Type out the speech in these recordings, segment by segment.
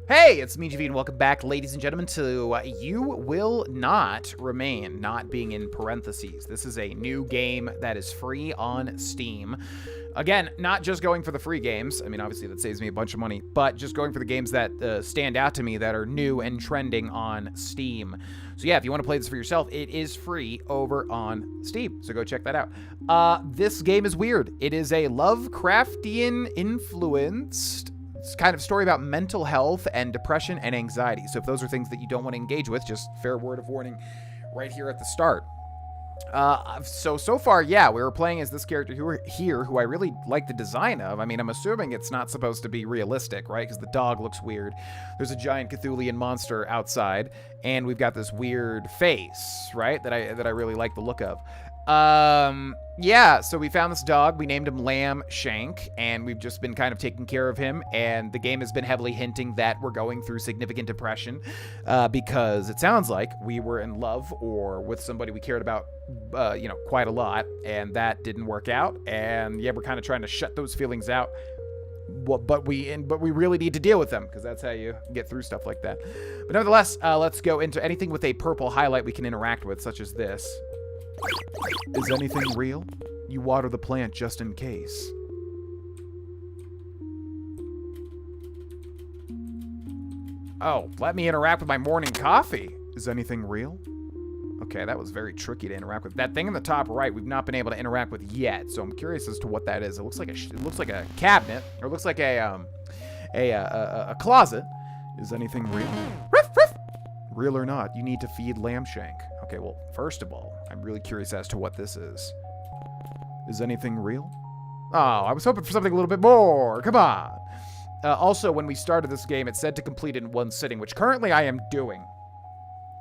Hey, it's me, GV, and welcome back, ladies and gentlemen, to You Will Not Remain, not being in parentheses. This is a new game that is free on Steam. Again, not just going for the free games. I mean, obviously that saves me a bunch of money, but just going for the games that stand out to me that are new and trending on Steam. So yeah, if you want to play this for yourself, it is free over on Steam. So go check that out. This game is weird. It is a Lovecraftian influenced kind of story about mental health and depression and anxiety. So if those are things that you don't want to engage with, just fair word of warning right here at the start. So far, yeah, we were playing as this character who I really like the design of. I mean, I'm assuming it's not supposed to be realistic, right? Because the dog looks weird. There's a giant Cthulhian monster outside, and we've got this weird face, right? That I really like the look of. Yeah, so we found this dog. We named him Lamb Shank, and we've just been kind of taking care of him. And the game has been heavily hinting that we're going through significant depression because it sounds like we were in love or with somebody we cared about, quite a lot, and that didn't work out. And yeah, we're kind of trying to shut those feelings out. But we really need to deal with them because that's how you get through stuff like that. But nevertheless, let's go into anything with a purple highlight we can interact with, such as this. Is anything real? You water the plant just in case. Oh, let me interact with my morning coffee. Is anything real? Okay, that was very tricky to interact with. That thing in the top right, we've not been able to interact with yet, so I'm curious as to what that is. It looks like a cabinet, or it looks like a closet. Is anything real? Ruff, ruff. Real or not, you need to feed Lambshank. Okay, well, first of all, I'm really curious as to what this is. Is anything real? Oh, I was hoping for something a little bit more. Come on. Also, when we started this game, it said to complete it in one sitting, which currently I am doing.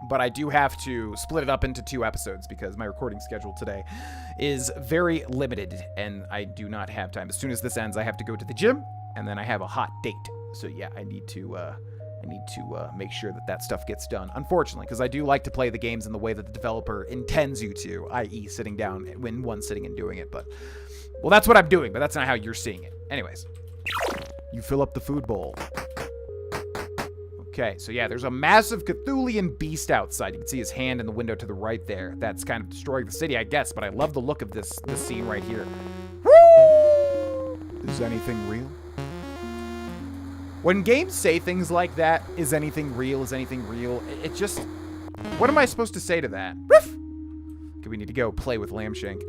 But I do have to split it up into 2 episodes because my recording schedule today is very limited, and I do not have time. As soon as this ends, I have to go to the gym, and then I have a hot date. So yeah, I need to make sure that stuff gets done, unfortunately, because I do like to play the games in the way that the developer intends you to, i.e. sitting down in one sitting and doing it. But, well, that's what I'm doing, but that's not how you're seeing it. Anyways, you fill up the food bowl. Okay, so yeah, there's a massive Cthulhian beast outside. You can see his hand in the window to the right there. That's kind of destroying the city, I guess, but I love the look of this scene right here. Woo! Is anything real? When games say things like that, is anything real, it just... What am I supposed to say to that? Ruff! Okay, we need to go play with Lambshank.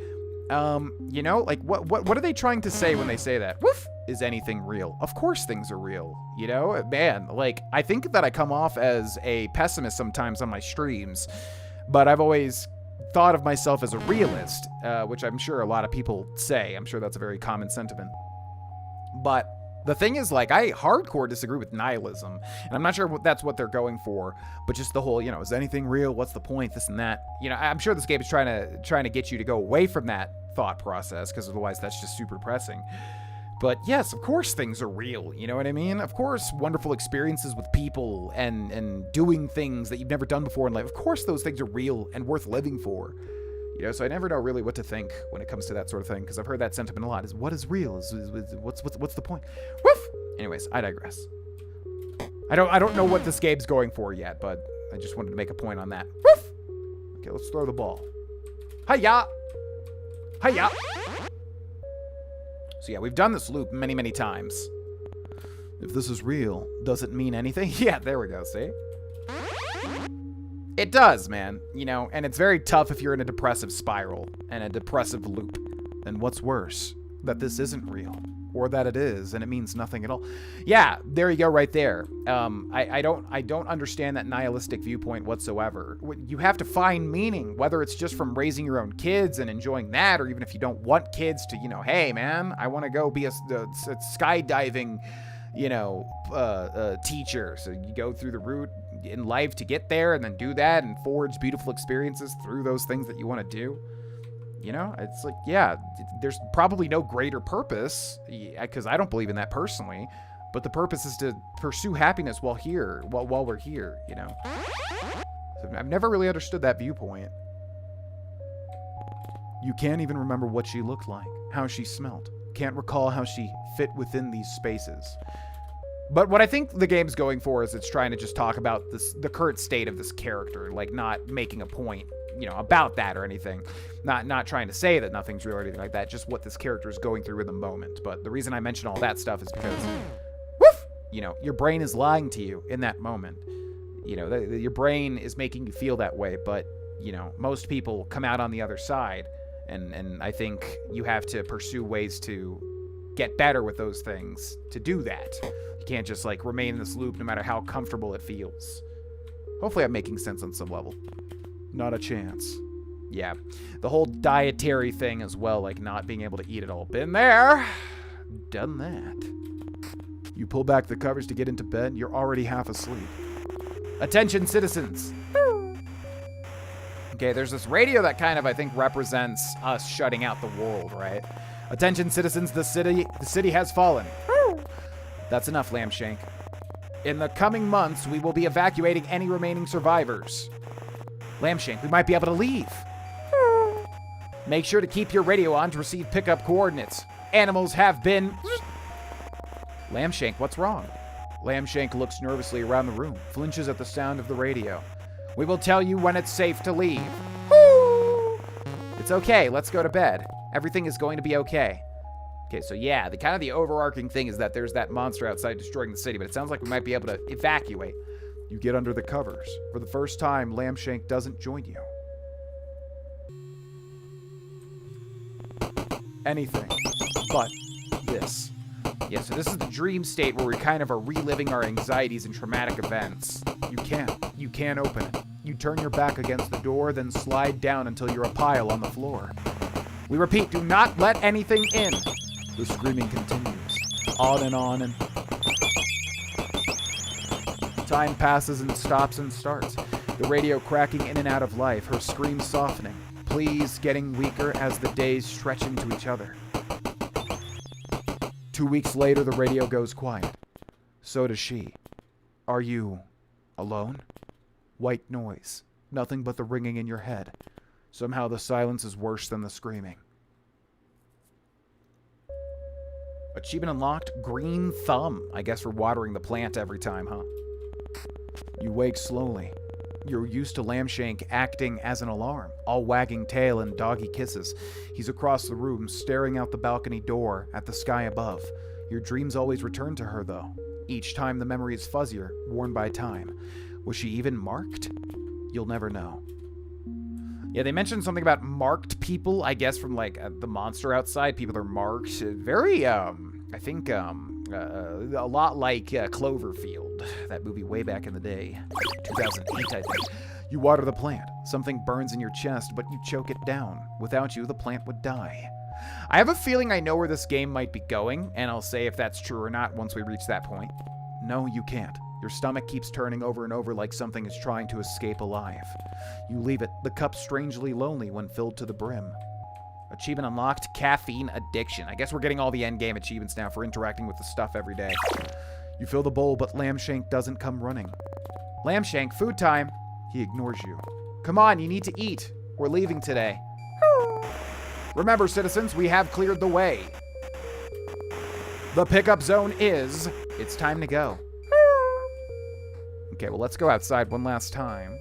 Like, what are they trying to say when they say that? Woof! Is anything real? Of course things are real, you know? Man, like, I think that I come off as a pessimist sometimes on my streams, but I've always thought of myself as a realist, which I'm sure a lot of people say. I'm sure that's a very common sentiment. But... the thing is, like, I hardcore disagree with nihilism, and I'm not sure that's what they're going for, but just the whole, is anything real? What's the point? This and that. I'm sure this game is trying to get you to go away from that thought process, because otherwise that's just super depressing. But yes, of course things are real, you know what I mean? Of course wonderful experiences with people and doing things that you've never done before in life, of course those things are real and worth living for. So I never know really what to think when it comes to that sort of thing, because I've heard that sentiment a lot. Is what is real? What's the point? Woof! Anyways, I digress. I don't know what this game's going for yet, but I just wanted to make a point on that. Woof! Okay, let's throw the ball. Hiya! Hiya! So yeah, we've done this loop many, many times. If this is real, does it mean anything? Yeah, there we go, see? It does, man, and it's very tough if you're in a depressive spiral and a depressive loop. And what's worse, that this isn't real, or that it is, and it means nothing at all. Yeah, there you go right there. I don't understand that nihilistic viewpoint whatsoever. You have to find meaning, whether it's just from raising your own kids and enjoying that, or even if you don't want kids to, hey, man, I want to go be a skydiving, teacher. So you go through the route in life to get there and then do that and forge beautiful experiences through those things that you want to do. It's like, yeah, there's probably no greater purpose, because I don't believe in that personally, but the purpose is to pursue happiness while we're here, So I've never really understood that viewpoint. You can't even remember what she looked like, how she smelt. Can't recall how she fit within these spaces. But what I think the game's going for is it's trying to just talk about the current state of this character, like not making a point, about that or anything. Not trying to say that nothing's real or anything like that, just what this character is going through in the moment. But the reason I mention all that stuff is because, woof, your brain is lying to you in that moment. Your brain is making you feel that way, but, most people come out on the other side, and I think you have to pursue ways to get better with those things to do that. You can't just, remain in this loop no matter how comfortable it feels. Hopefully I'm making sense on some level. Not a chance. Yeah. The whole dietary thing as well, not being able to eat it all. Been there. Done that. You pull back the covers to get into bed, you're already half asleep. Attention, citizens. Okay, there's this radio that kind of, I think, represents us shutting out the world, right? Attention, citizens, the city has fallen. That's enough, Lambshank. In the coming months, we will be evacuating any remaining survivors. Lambshank, we might be able to leave. Make sure to keep your radio on to receive pickup coordinates. Animals have been... Lambshank, what's wrong? Lambshank looks nervously around the room, flinches at the sound of the radio. We will tell you when it's safe to leave. It's okay, let's go to bed. Everything is going to be okay. Okay, so yeah, the overarching thing is that there's that monster outside destroying the city, but it sounds like we might be able to evacuate. You get under the covers. For the first time, Lambshank doesn't join you. Anything but this. Yeah, so this is the dream state where we kind of are reliving our anxieties and traumatic events. You can't open it. You turn your back against the door, then slide down until you're a pile on the floor. We repeat, do not let anything in. The screaming continues. On and time passes and stops and starts. The radio cracking in and out of life, her screams softening. Please getting weaker as the days stretch into each other. 2 weeks later, the radio goes quiet. So does she. Are you alone? White noise. Nothing but the ringing in your head. Somehow the silence is worse than the screaming. Achievement unlocked, green thumb. I guess for watering the plant every time, huh? You wake slowly. You're used to Lambshank acting as an alarm, all wagging tail and doggy kisses. He's across the room, staring out the balcony door at the sky above. Your dreams always return to her, though. Each time the memory is fuzzier, worn by time. Was she even marked? You'll never know. Yeah, they mentioned something about marked people, I guess, from, the monster outside. People are marked. Very, I think, a lot like Cloverfield, that movie way back in the day. 2008, I think. You water the plant. Something burns in your chest, but you choke it down. Without you, the plant would die. I have a feeling I know where this game might be going, and I'll say if that's true or not once we reach that point. No, you can't. Your stomach keeps turning over and over like something is trying to escape alive. You leave it, the cup strangely lonely when filled to the brim. Achievement unlocked, caffeine addiction. I guess we're getting all the endgame achievements now for interacting with the stuff every day. You fill the bowl, but Lambshank doesn't come running. Lambshank, food time. He ignores you. Come on, you need to eat. We're leaving today. Remember, citizens, we have cleared the way. The pickup zone is... It's time to go. Okay, well, let's go outside one last time.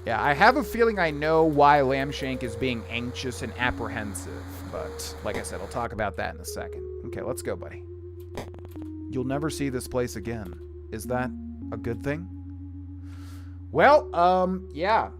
Yeah, I have a feeling I know why Lambshank is being anxious and apprehensive, but like I said, I'll talk about that in a second. Okay, let's go, buddy. You'll never see this place again. Is that a good thing? Well, yeah.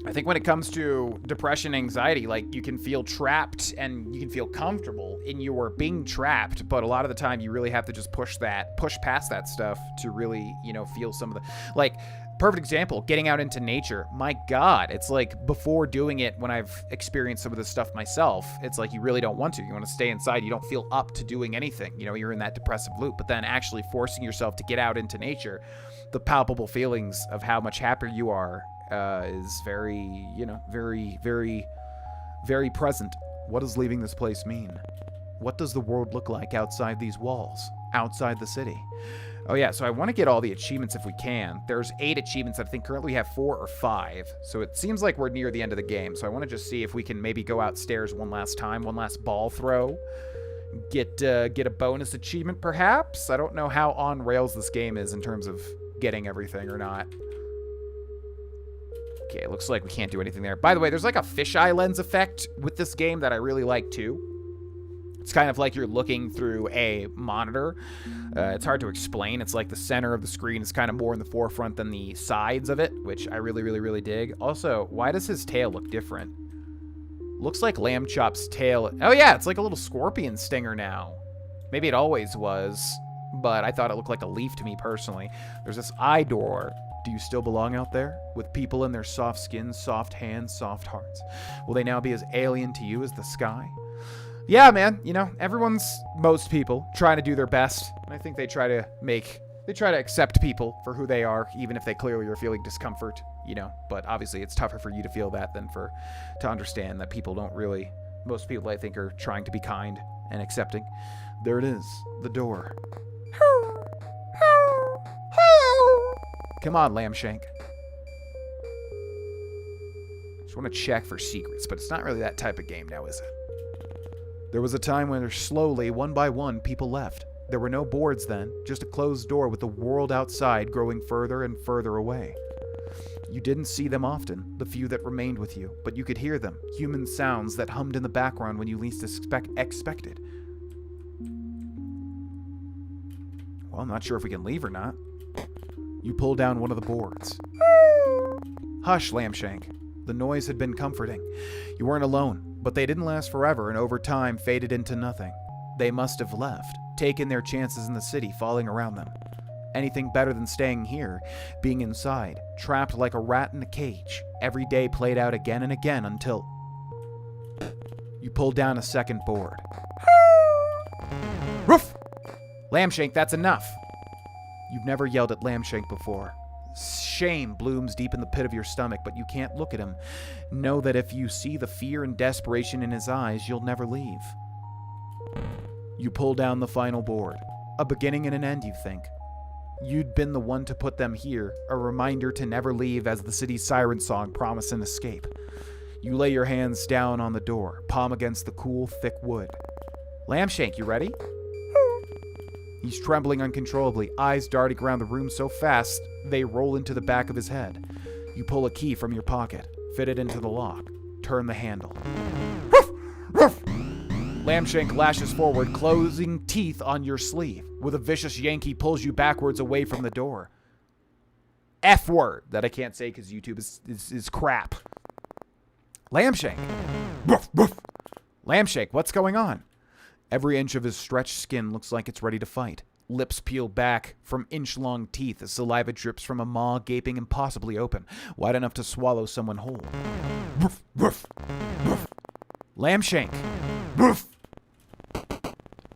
I think when it comes to depression, anxiety, you can feel trapped and you can feel comfortable in your being trapped, but a lot of the time you really have to just push past that stuff to really, feel some of the, perfect example, getting out into nature. My God, it's before doing it, when I've experienced some of this stuff myself, it's you really don't want to. You want to stay inside. You don't feel up to doing anything. You're in that depressive loop, but then actually forcing yourself to get out into nature, the palpable feelings of how much happier you are, is very, very, very, very present. What does leaving this place mean? What does the world look like outside these walls, outside the city? Oh yeah, so I want to get all the achievements if we can. There's 8 achievements. I think currently we have 4 or 5. So it seems like we're near the end of the game. So I want to just see if we can maybe go outstairs one last time, one last ball throw, Get a bonus achievement, perhaps? I don't know how on rails this game is in terms of getting everything or not. Okay, it looks like we can't do anything there. By the way, there's like a fisheye lens effect with this game that I really like too. It's kind of like you're looking through a monitor. It's hard to explain. It's like the center of the screen is kind of more in the forefront than the sides of it, which I really, really, really dig. Also, why does his tail look different? Looks like Lamb Chop's tail. Oh yeah, it's like a little scorpion stinger now. Maybe it always was, but I thought it looked like a leaf to me personally. There's this eye door. Do you still belong out there? With people in their soft skins, soft hands, soft hearts. Will they now be as alien to you as the sky? Yeah, man, you know, most people trying to do their best. And I think they try to accept people for who they are, even if they clearly are feeling discomfort, you know. But obviously it's tougher for you to feel that than to understand that most people I think are trying to be kind and accepting. There it is, the door. Come on, Lambshank. Just want to check for secrets, but it's not really that type of game now, is it? There was a time when slowly, one by one, people left. There were no boards then, just a closed door with the world outside growing further and further away. You didn't see them often, the few that remained with you, but you could hear them, human sounds that hummed in the background when you least expected. Well, I'm not sure if we can leave or not. You pull down one of the boards. Hush, Lambshank. The noise had been comforting. You weren't alone, but they didn't last forever and over time faded into nothing. They must have left, taken their chances in the city falling around them. Anything better than staying here, being inside, trapped like a rat in a cage. Every day played out again and again until you pulled down a second board. Roof! Lambshank, that's enough. You've never yelled at Lambshank before. Shame blooms deep in the pit of your stomach, but you can't look at him. Know that if you see the fear and desperation in his eyes, you'll never leave. You pull down the final board. A beginning and an end, you think. You'd been the one to put them here, a reminder to never leave as the city's siren song promised an escape. You lay your hands down on the door, palm against the cool, thick wood. Lambshank, you ready? He's trembling uncontrollably, eyes darting around the room so fast they roll into the back of his head. You pull a key from your pocket, fit it into the lock, turn the handle. Ruff! Ruff! Lambshank lashes forward, closing teeth on your sleeve. With a vicious yank, he pulls you backwards away from the door. F word that I can't say because YouTube is crap. Lambshank! Ruff! Ruff! Lambshank, what's going on? Every inch of his stretched skin looks like it's ready to fight. Lips peel back from inch-long teeth as saliva drips from a maw gaping impossibly open, wide enough to swallow someone whole. Ruff, ruff, ruff. Lambshank! Ruff!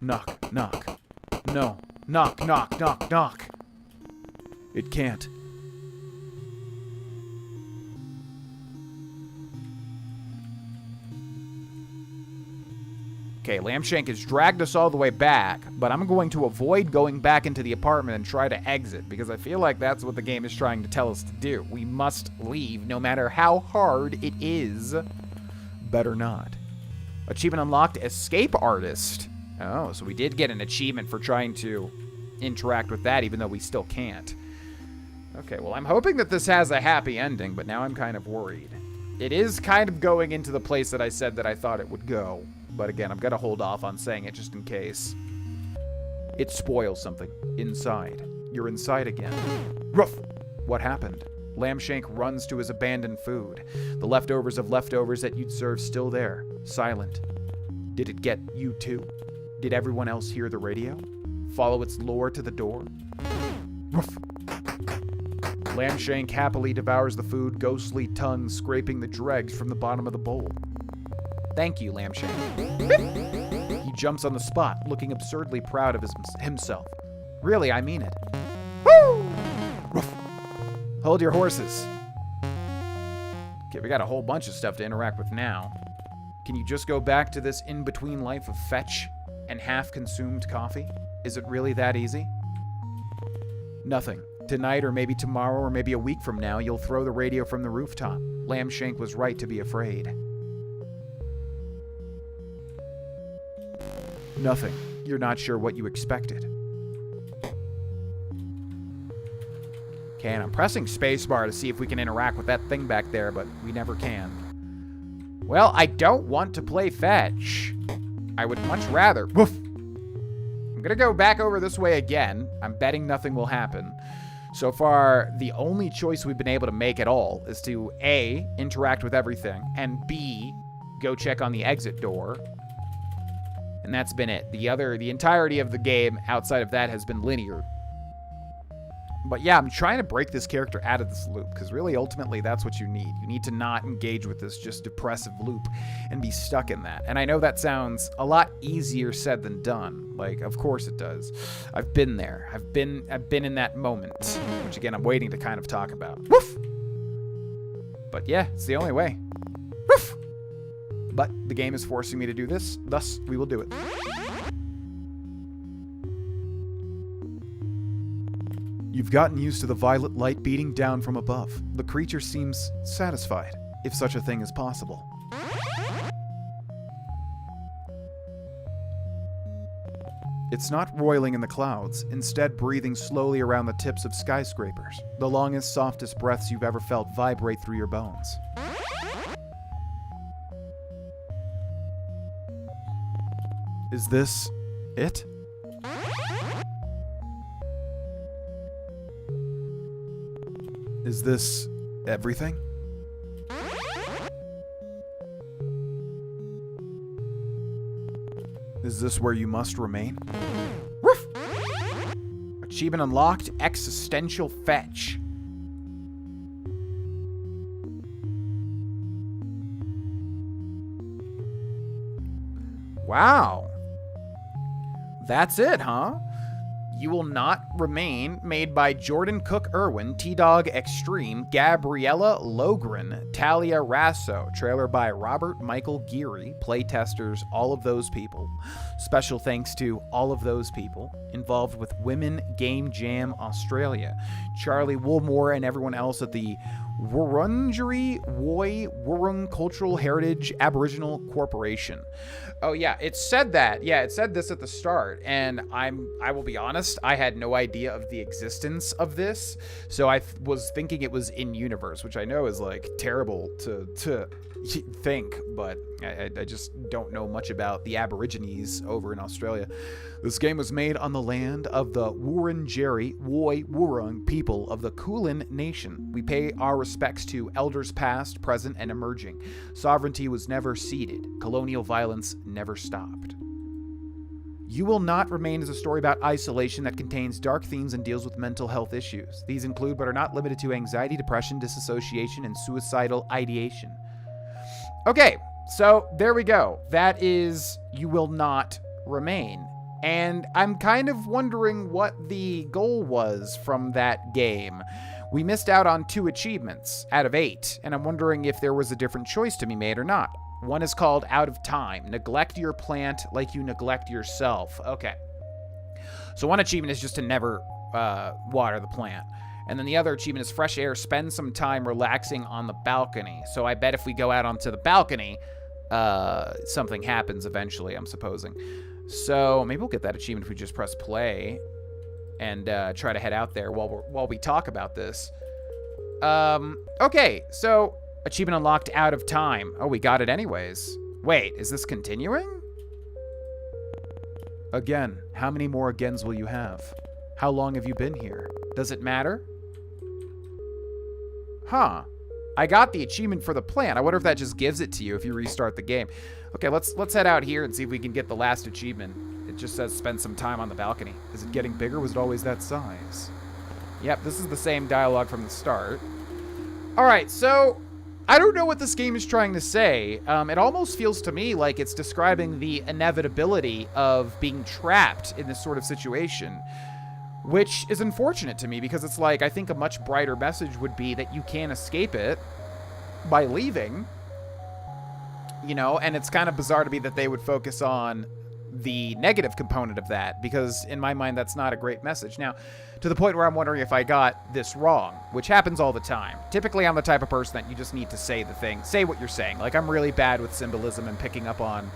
Knock, knock. No. Knock, knock, knock, knock. It can't. Okay, Lambshank has dragged us all the way back, but I'm going to avoid going back into the apartment and try to exit, because I feel like that's what the game is trying to tell us to do. We must leave, no matter how hard it is. Better not. Achievement unlocked, Escape Artist. Oh, so we did get an achievement for trying to interact with that, even though we still can't. Okay, well, I'm hoping that this has a happy ending, but now I'm kind of worried. It is kind of going into the place that I said that I thought it would go. But again, I'm going to hold off on saying it just in case. It spoils something. Inside. You're inside again. Ruff! What happened? Lambshank runs to his abandoned food. The leftovers of leftovers that you'd served still there. Silent. Did it get you too? Did everyone else hear the radio? Follow its lure to the door? Ruff! Lambshank happily devours the food, ghostly tongue scraping the dregs from the bottom of the bowl. Thank you, Lambshank. He jumps on the spot, looking absurdly proud of himself. Really, I mean it. Woo! Ruff. Hold your horses. Okay, we got a whole bunch of stuff to interact with now. Can you just go back to this in-between life of fetch and half-consumed coffee? Is it really that easy? Nothing. Tonight, or maybe tomorrow, or maybe a week from now, you'll throw the radio from the rooftop. Lambshank was right to be afraid. Nothing. You're not sure what you expected. Okay, and I'm pressing spacebar to see if we can interact with that thing back there, but we never can. Well, I don't want to play fetch. I would much rather... Woof! I'm gonna go back over this way again. I'm betting nothing will happen. So far, the only choice we've been able to make at all is to A, interact with everything, and B, go check on the exit door. And that's been it. The entirety of the game outside of that has been linear. But yeah, I'm trying to break this character out of this loop, because really, ultimately, that's what you need. You need to not engage with this just depressive loop and be stuck in that. And I know that sounds a lot easier said than done. Like, of course it does. I've been there. I've been in that moment, which again, I'm waiting to kind of talk about. Woof! But yeah, it's the only way. Woof! But the game is forcing me to do this, thus we will do it. You've gotten used to the violet light beating down from above. The creature seems satisfied, if such a thing is possible. It's not roiling in the clouds, instead breathing slowly around the tips of skyscrapers. The longest, softest breaths you've ever felt vibrate through your bones. Is this it? Is this everything? Is this where you must remain? Woof! Achievement unlocked, existential fetch. Wow. That's it, huh? You Will Not Remain, made by Jordan Cook Irwin, T-Dog Extreme, Gabriella Logren, Talia Rasso, trailer by Robert Michael Geary, playtesters, all of those people. Special thanks to all of those people involved with Women Game Jam Australia, Charlie Woolmore and everyone else at the Wurundjeri Woi Wurrung Cultural Heritage Aboriginal Corporation. Oh yeah, it said that. Yeah, it said this at the start, and I will be honest, I had no idea of the existence of this, so I was thinking it was in universe, which I know is like terrible to think, but I just don't know much about the Aborigines over in Australia. This game was made on the land of the Wurundjeri Woi Wurrung people of the Kulin Nation. We pay our respects to elders past, present, and emerging. Sovereignty was never ceded. Colonial violence never stopped. You Will Not Remain is a story about isolation that contains dark themes and deals with mental health issues. These include, but are not limited to, anxiety, depression, disassociation, and suicidal ideation. Okay, so there we go. That is You Will Not Remain. And I'm kind of wondering what the goal was from that game. We missed out on 2 achievements out of 8, and I'm wondering if there was a different choice to be made or not. One is called Out of Time. Neglect your plant like you neglect yourself. Okay. So one achievement is just to never water the plant. And then the other achievement is Fresh Air. Spend some time relaxing on the balcony. So I bet if we go out onto the balcony, something happens eventually, I'm supposing. So maybe we'll get that achievement if we just press play and try to head out there while we talk about this. Okay, so achievement unlocked, Out of Time. Oh, we got it anyways. Wait, is this continuing? Again, how many more agains will you have? How long have you been here? Does it matter? Huh. I got the achievement for the plant. I wonder if that just gives it to you if you restart the game. Okay, let's head out here and see if we can get the last achievement. It just says spend some time on the balcony. Is it getting bigger? Was it always that size? Yep, this is the same dialogue from the start. All right, so I don't know what this game is trying to say. It almost feels to me like it's describing the inevitability of being trapped in this sort of situation, which is unfortunate to me because it's like, I think a much brighter message would be that you can't escape it by leaving, you know, and it's kind of bizarre to me that they would focus on the negative component of that, because in my mind, that's not a great message. Now, to the point where I'm wondering if I got this wrong, which happens all the time. Typically, I'm the type of person that you just need to say the thing, say what you're saying. Like, I'm really bad with symbolism and picking up on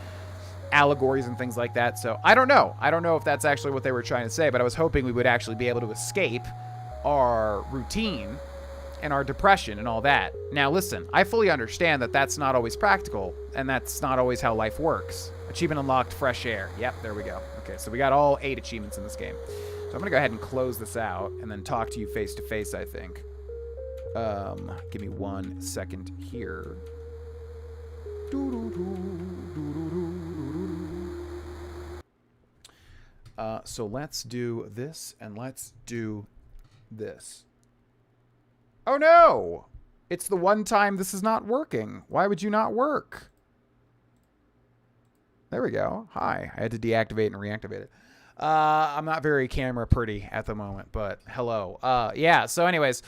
allegories and things like that. So I don't know. I don't know if that's actually what they were trying to say, but I was hoping we would actually be able to escape our routine and our depression and all that. Now, listen, I fully understand that that's not always practical, and that's not always how life works. Achievement unlocked, fresh air. Yep, there we go. Okay, so we got all 8 achievements in this game. So I'm going to go ahead and close this out and then talk to you face to face, I think. Give me 1 second here. So let's do this and let's do this. Oh no! It's the one time this is not working. Why would you not work? There we go. Hi. I had to deactivate and reactivate it. I'm not very camera pretty at the moment, but hello. Yeah, so anyways,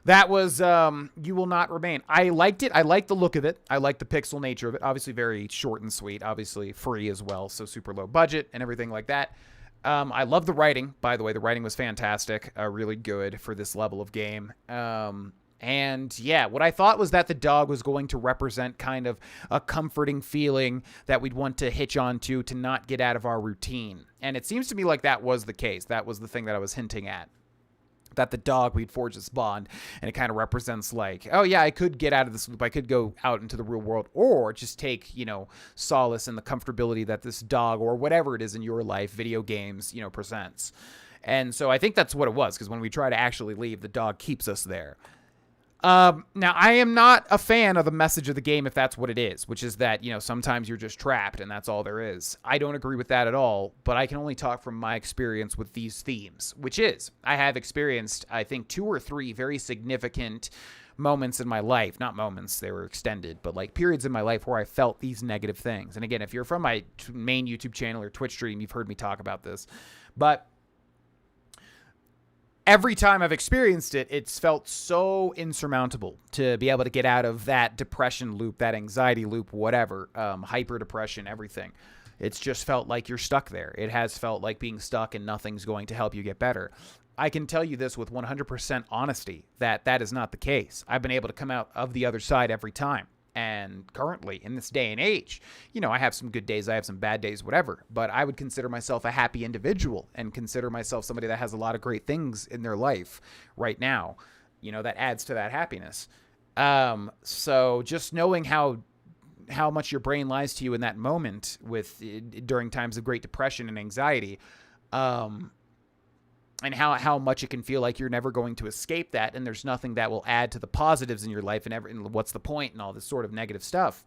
that was You Will Not Remain. I liked it. I liked the look of it. I liked the pixel nature of it. Obviously very short and sweet. Obviously free as well, so super low budget and everything like that. I love the writing, by the way. The writing was fantastic. Really good for this level of game. And yeah, what I thought was that the dog was going to represent kind of a comforting feeling that we'd want to hitch on to not get out of our routine. And it seems to me like that was the case. That was the thing that I was hinting at. That the dog, we'd forge this bond, and it kind of represents like, oh yeah, I could get out of this loop. I could go out into the real world, or just take, you know, solace in the comfortability that this dog or whatever it is in your life, video games, you know, presents. And so I think that's what it was, because when we try to actually leave, the dog keeps us there. Now, I am not a fan of the message of the game if that's what it is, which is that, you know, sometimes you're just trapped and that's all there is. I don't agree with that at all, but I can only talk from my experience with these themes, which is I have experienced, I think, 2 or 3 very significant moments in my life. Not moments, they were extended, but like periods in my life where I felt these negative things. And again, if you're from my main YouTube channel or Twitch stream, you've heard me talk about this. But every time I've experienced it, it's felt so insurmountable to be able to get out of that depression loop, that anxiety loop, whatever, hyper depression, everything. It's just felt like you're stuck there. It has felt like being stuck and nothing's going to help you get better. I can tell you this with 100% honesty, that that is not the case. I've been able to come out of the other side every time. And currently, in this day and age, you know, I have some good days, I have some bad days, whatever. But I would consider myself a happy individual and consider myself somebody that has a lot of great things in their life right now. You know, that adds to that happiness. So just knowing how much your brain lies to you in that moment during times of great depression and anxiety, and how much it can feel like you're never going to escape that, and there's nothing that will add to the positives in your life, and what's the point, and all this sort of negative stuff.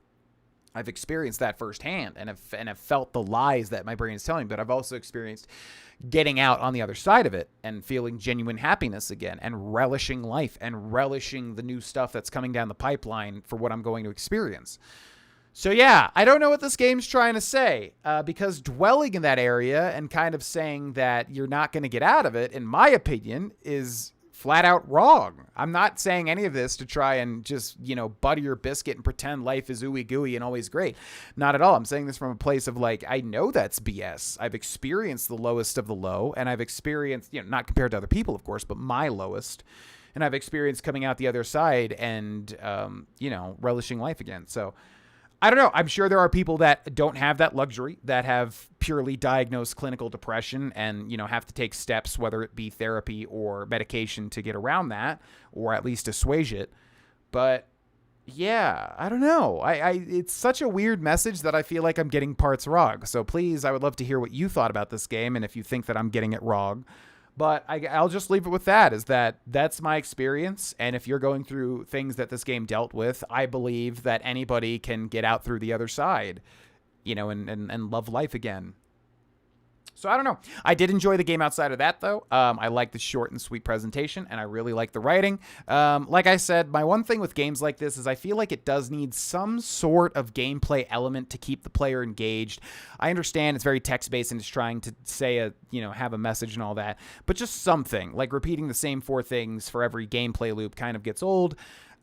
I've experienced that firsthand, and have felt the lies that my brain is telling me, but I've also experienced getting out on the other side of it and feeling genuine happiness again, and relishing life, and relishing the new stuff that's coming down the pipeline for what I'm going to experience. So yeah, I don't know what this game's trying to say, because dwelling in that area and kind of saying that you're not going to get out of it, in my opinion, is flat out wrong. I'm not saying any of this to try and just, you know, butter your biscuit and pretend life is ooey gooey and always great. Not at all. I'm saying this from a place of like, I know that's BS. I've experienced the lowest of the low, and I've experienced, you know, not compared to other people, of course, but my lowest. And I've experienced coming out the other side and, you know, relishing life again. So I don't know. I'm sure there are people that don't have that luxury, that have purely diagnosed clinical depression and, you know, have to take steps, whether it be therapy or medication, to get around that, or at least assuage it. But yeah, I don't know. It's such a weird message that I feel like I'm getting parts wrong. So please, I would love to hear what you thought about this game, and if you think that I'm getting it wrong. But I'll just leave it with that, is that that's my experience. And if you're going through things that this game dealt with, I believe that anybody can get out through the other side, you know, and love life again. So I don't know. I did enjoy the game outside of that, though. I like the short and sweet presentation, and I really like the writing. Like I said, my one thing with games like this is I feel like it does need some sort of gameplay element to keep the player engaged. I understand it's very text-based and it's trying to say have a message and all that, but just something like repeating the same 4 things for every gameplay loop kind of gets old.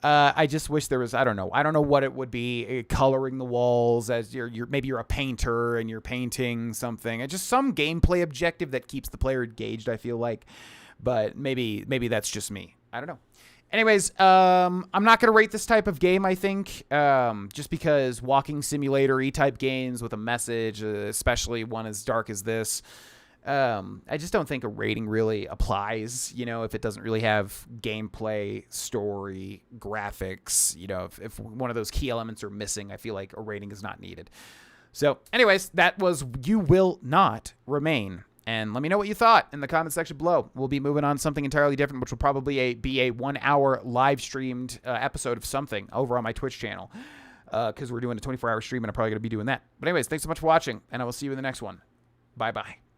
I just wish there was, I don't know what it would be, coloring the walls as maybe you're a painter and you're painting something. Just some gameplay objective that keeps the player engaged, I feel like. But maybe that's just me. I don't know. Anyways, I'm not going to rate this type of game, I think, just because walking simulator-y type games with a message, especially one as dark as this, I just don't think a rating really applies, you know, if it doesn't really have gameplay, story, graphics, you know, if one of those key elements are missing, I feel like a rating is not needed. So, anyways, that was You Will Not Remain. And let me know what you thought in the comment section below. We'll be moving on to something entirely different, which will probably be a 1 hour live streamed episode of something over on my Twitch channel. Because we're doing a 24-hour stream, and I'm probably going to be doing that. But anyways, thanks so much for watching, and I will see you in the next one. Bye-bye.